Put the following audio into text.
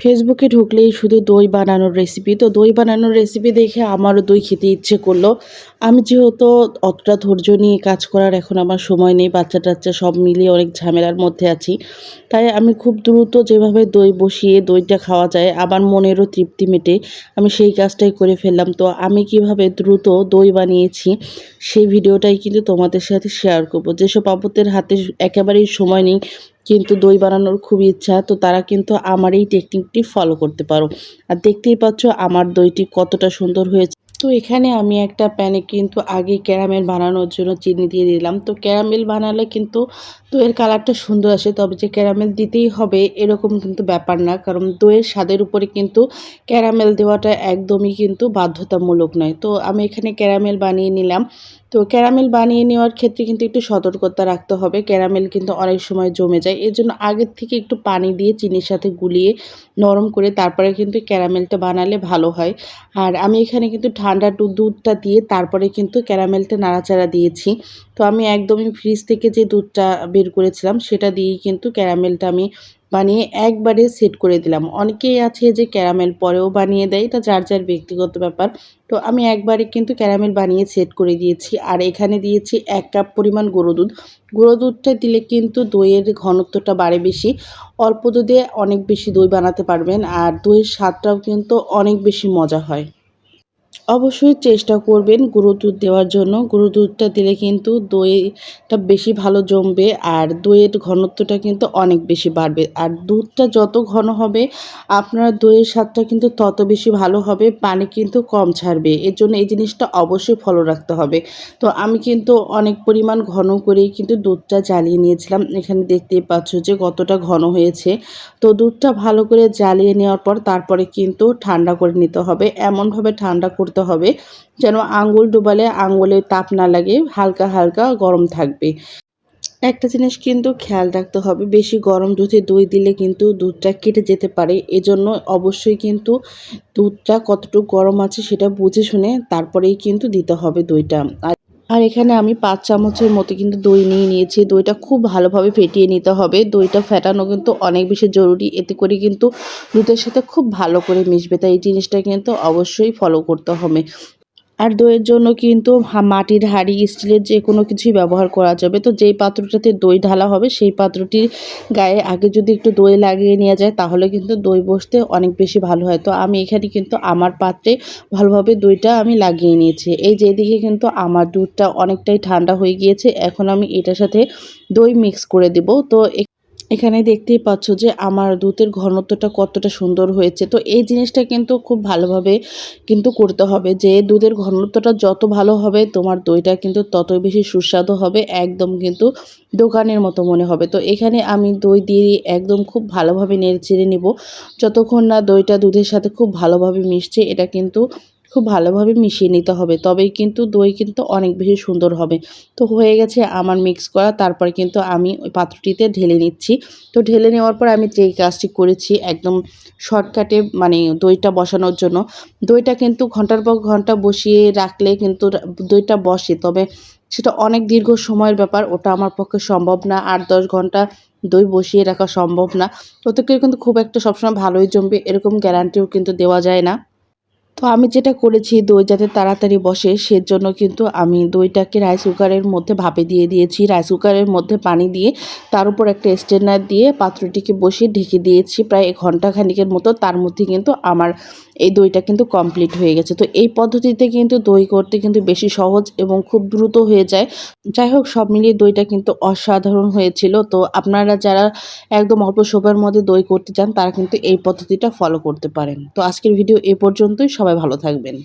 ফেসবুকে ঢুকলেই শুধু দই বানানোর রেসিপি। তো দই বানানোর রেসিপি দেখে আমারও দই খেতে ইচ্ছে করলো। আমি যেহেতু অতটা ধৈর্য নিয়ে কাজ করার এখন আমার সময় নেই, বাচ্চা-টাচ্চা সব মিলিয়ে অনেক ঝামেলার মধ্যে আছি। তাই আমি খুব দ্রুত যেভাবে দই বসিয়ে দইটা খাওয়া যায়, আমার মনেরও তৃপ্তি মেটে, আমি সেই কাজটাই করে ফেললাম। তো আমি কিভাবে দ্রুত দই বানিয়েছি, সেই ভিডিওটাই কিন্তু তোমাদের সাথে শেয়ার করব। যেসব আপুদের হাতে একেবারেই সময় নেই কিন্তু দই বানানোর খুব ইচ্ছা, তো তারা কিন্তু আমার এই টেকনিকটি ফলো করতে পারো। আর দেখতেই পাচ্ছ আমার দইটি কতটা সুন্দর হয়েছে। তো এখানে আমি একটা প্যানে কিন্তু আগে ক্যারামেল বানানোর জন্য চিনি দিয়ে দিলাম। তো ক্যারামেল বানালে কিন্তু দইয়ের কালারটা সুন্দর আসে, তবে যে ক্যারামেল দিতেই হবে এরকম কিন্তু ব্যাপার না, কারণ দইয়ের স্বাদের উপরে কিন্তু ক্যারামেল দেওয়াটা একদমই কিন্তু বাধ্যতামূলক নয়। তো আমি এখানে ক্যারামেল বানিয়ে নিলাম। তো ক্যারামেল বানিয়ে নেওয়ার ক্ষেত্রে কিন্তু একটু সতর্কতা রাখতে হবে, ক্যারামেল কিন্তু অনেক সময় জমে যায়। এর জন্য আগের থেকে একটু পানি দিয়ে চিনির সাথে গুলিয়ে নরম করে তারপরে কিন্তু ক্যারামেলটা বানালে ভালো হয়। আর আমি এখানে কিন্তু ঠান্ডা দুধটা দিয়ে তারপরে কিন্তু ক্যারামেলটা নাড়াচাড়া দিয়েছি। তো আমি একদমই ফ্রিজ থেকে যে দুধটা বের করেছিলাম সেটা দিয়েই কিন্তু ক্যারামেলটা আমি বানিয়ে একবারে সেট করে দিলাম। অনেকেই আছে যে ক্যারামেল পরেও বানিয়ে দেয়, এটা যার যার ব্যক্তিগত ব্যাপার। তো আমি একবারে কিন্তু ক্যারামেল বানিয়ে সেট করে দিয়েছি। আর এখানে দিয়েছি 1 কাপ পরিমাণ গুঁড়ো দুধ। গুঁড়ো দুধটা দিলে কিন্তু দইয়ের ঘনত্বটা বাড়ে বেশি। অল্প দুধে অনেক বেশি দই বানাতে পারবেন, আর দইয়ের স্বাদটাও কিন্তু অনেক বেশি মজা হয়। অবশ্যই চেষ্টা করবেন গুঁড়ো দুধ দেওয়ার জন্য। গুঁড়ো দুধটা দিলে কিন্তু দইটা বেশি ভালো জমবে, আর দইয়ের ঘনত্বটা কিন্তু অনেক বেশি বাড়বে। আর দুধটা যত ঘন হবে আপনার দইয়ের স্বাদটা কিন্তু তত বেশি ভালো হবে, পানি কিন্তু কম ছাড়বে। এর জন্য এই জিনিসটা অবশ্যই ফলো রাখতে হবে। তো আমি কিন্তু অনেক পরিমাণ ঘন করেই কিন্তু দুধটা জ্বালিয়ে নিয়েছিলাম। এখানে দেখতেই পাচ্ছ যে কতটা ঘন হয়েছে। তো দুধটা ভালো করে জ্বালিয়ে নেওয়ার পর তারপরে কিন্তু ঠান্ডা করে নিতে হবে। এমনভাবে ঠান্ডা করতে হবে যেন আঙ্গুল ডুবালে আঙ্গুলে তাপ না লাগে, হালকা হালকা গরম থাকবে। একটা জিনিস কিন্তু খেয়াল রাখতে হবে, বেশি গরম দুধে দই দিলে কিন্তু দুধটা কেটে যেতে পারে। এজন্য অবশ্যই কিন্তু দুধটা কতটুকু গরম আছে সেটা বুঝে শুনে তারপরেই কিন্তু দিতে হবে দইটা। আর এখানে আমি 5 চামচের মতো কিন্তু দই নিয়ে নিয়েছি। দইটা খুব ভালোভাবে ফেটিয়ে নিতে হবে। দইটা ফেটানো কিন্তু অনেক বেশি জরুরি। এতে করে কিন্তু দুধের সাথে খুব ভালো করে মিশবে। তাই এই জিনিসটা কিন্তু অবশ্যই ফলো করতে হবে। আর দইয়ের জন্য কিন্তু মাটির হাঁড়ি, স্টিলের যে কোনো কিছুই ব্যবহার করা যাবে। তো যেই পাত্রটাতে দই ঢালা হবে সেই পাত্রটির গায়ে আগে যদি একটু দই লাগিয়ে নেওয়া যায় তাহলে কিন্তু দই বসতে অনেক বেশি ভালো হয়। তো আমি এখানে কিন্তু আমার পাত্রে ভালোভাবে দইটা আমি লাগিয়ে নিয়েছি। এই যে এদিকে কিন্তু আমার দুধটা অনেকটাই ঠান্ডা হয়ে গিয়েছে। এখন আমি এটার সাথে দই মিক্স করে দেব। তো এখানে দেখতেই পাচ্ছ যে আমার দুধের ঘনত্বটা কতটা সুন্দর হয়েছে। তো এই জিনিসটা কিন্তু খুব ভালোভাবে কিন্তু করতে হবে, যে দুধের ঘনত্বটা যত ভালো হবে তোমার দইটা কিন্তু ততই বেশি সুস্বাদু হবে, একদম কিন্তু দোকানের মতো মনে হবে। তো এখানে আমি দই দিয়ে একদম খুব ভালোভাবে নেড়েচেড়ে নেব, যতক্ষণ না দইটা দুধের সাথে খুব ভালোভাবে মিশছে। এটা কিন্তু খুব ভালোভাবে মিশিয়ে নিতে হবে, তবেই কিন্তু দই কিন্তু অনেক বেশি সুন্দর হবে। তো হয়ে গেছে আমার মিক্স করা, তারপর কিন্তু আমি ওই পাত্রটিতে ঢেলে নিচ্ছি। তো ঢেলে নেওয়ার পর আমি যেই কাজটি করেছি একদম শর্টকাটে, মানে দইটা বসানোর জন্য, দইটা কিন্তু ঘন্টার পর ঘন্টা বসিয়ে রাখলে কিন্তু দইটা বসে, তবে সেটা অনেক দীর্ঘ সময়ের ব্যাপার, ওটা আমার পক্ষে সম্ভব না। 8-10 ঘন্টা দই বসিয়ে রাখা সম্ভব না। ওতে করে কিন্তু খুব একটা সবসময় ভালোই জমবে এরকম গ্যারান্টিও কিন্তু দেওয়া যায় না। তো আমি যেটা করেছি দই যাতে তাড়াতাড়ি বসে সেজন্য কিন্তু আমি দইটাকে রাইস কুকারের মধ্যে ভাপে দিয়ে দিয়েছি। রাইস কুকারের মধ্যে পানি দিয়ে তার উপর একটা স্ট্রেনার দিয়ে পাত্রটিকে বসিয়ে ঢেকে দিয়েছি প্রায় ঘন্টা খানিকের মতো। তার মধ্যে কিন্তু আমার এই দইটা কিন্তু কমপ্লিট হয়ে গেছে। তো এই পদ্ধতিতে কিন্তু দই করতে কিন্তু বেশি সহজ এবং খুব দ্রুত হয়ে যায়। যাই হোক, সব মিলিয়ে দইটা কিন্তু অসাধারণ হয়েছিল। তো আপনারা যারা একদম অল্প সময়ের মধ্যে দই করতে চান তারা কিন্তু এই পদ্ধতিটা ফলো করতে পারেন। তো আজকের ভিডিও এ পর্যন্তই। সবাই ভালো থাকবেন।